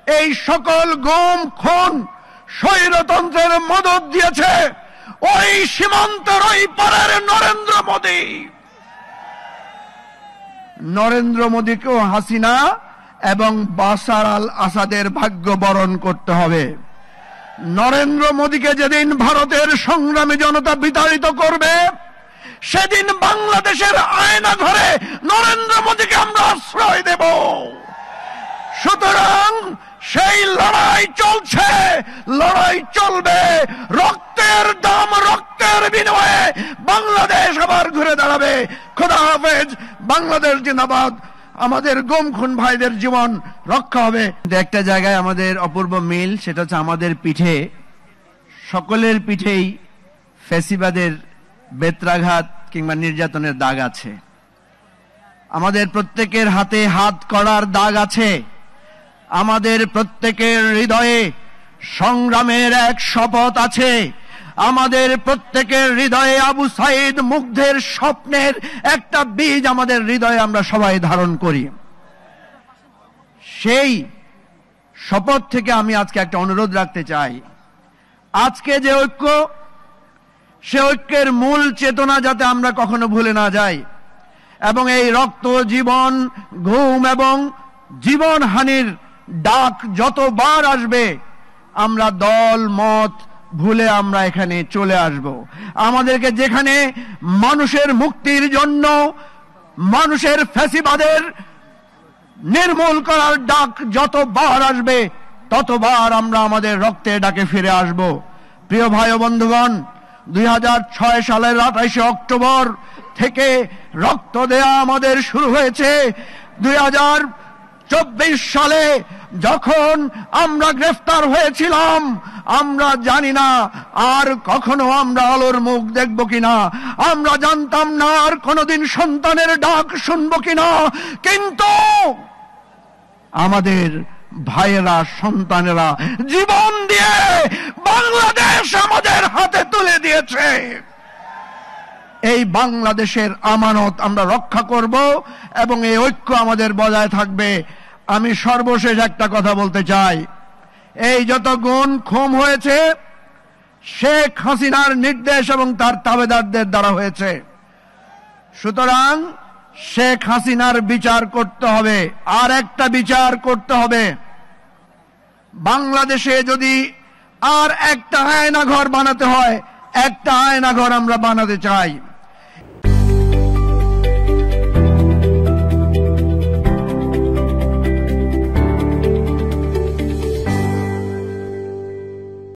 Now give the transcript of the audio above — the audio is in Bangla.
এই সকল গুম খুন স্বৈরতন্ত্রের মদত দিয়েছে ওই সীমান্তের ওই পারের নরেন্দ্র মোদীকেও হাসিনা এবং বাশার আল আসাদের ভাগ্য বরণ করতে হবে। নরেন্দ্র মোদীকে যেদিন ভারতের সংগ্রামী জনতা বিতাড়িত করবে, সেদিন বাংলাদেশের আয়না ঘরে নরেন্দ্র মোদীকে আমরা আশ্রয় দেব। সুতরাং সেই লড়াই চলছে, লড়াই চলবে। রক্তের দাম, রক্তের বিনিময়ে বাংলাদেশ আবার ঘুরে দাঁড়াবে। খোদা হাফেজ, বাংলাদেশ জিন্দাবাদ। আমাদের গুম খুন ভাইদের জীবন রক্ষা হবে। একটা জায়গায় আমাদের অপূর্ব মিল, সেটা হচ্ছে আমাদের পিঠে, সকলের পিঠেই ফ্যাসিবাদের বেত্রাঘাত কিংবা নির্যাতনের দাগ আছে। আমাদের প্রত্যেকের হাতে হাত করার দাগ আছে। আমাদের প্রত্যেকের হৃদয়ে সংগ্রামের এক শপথ আছে। আমাদের প্রত্যেকের হৃদয়ে আবু সাইদ মুগ্ধের স্বপ্নের একটা বীজ আমাদের হৃদয়ে আমরা সবাই ধারণ করি। সেই শপথ থেকে আমি আজকে একটা অনুরোধ রাখতে চাই। আজকে যে ঐক্য, সে ঐক্যের মূল চেতনা যাতে আমরা কখনো ভুলে না যাই, এবং এই রক্ত, জীবন, ঘুম এবং জীবনহানির ডাক যতবার আসবে, আমরা দল মত ভুলে আমরা এখানে চলে আসব। আমাদেরকে যেখানে মানুষের মুক্তির জন্য, মানুষের ফ্যাসিবাদের নির্মূল করার ডাক যতবার আসবে, ততবার আমরা আমাদের রক্তের ডাকে ফিরে আসব। প্রিয় ভাই ও বন্ধুগণ, 2006 সালের 28 অক্টোবর থেকে রক্ত দেয়া আমাদের শুরু হয়েছে। 2024 সালে যখন আমরা গ্রেফতার হয়েছিলাম, আমরা জানি না আর কখনো আমরা আলোর মুখ দেখব কিনা। আমরা জানতাম না আর কোনোদিন সন্তানের ডাক শুনবো কিনা। কিন্তু আমাদের ভাইয়েরা, সন্তানেরা জীবন দিয়ে বাংলাদেশ আমাদের হাতে তুলে দিয়েছে। এই বাংলাদেশের আমানত আমরা রক্ষা করব এবং এই ঐক্য আমাদের বজায় থাকবে। আমি সর্বশেষ একটা কথা বলতে চাই। এই যত গুম খুন হয়েছে, শেখ হাসিনার নির্দেশ এবং তার তাবেদারদের দ্বারা হয়েছে। সুতরাং শেখ হাসিনার বিচার করতে হবে, আর একটা বিচার করতে হবে। বাংলাদেশে যদি আর একটা আয়নাঘর বানাতে হয়, একটা আয়নাঘর আমরা বানাতে চাই।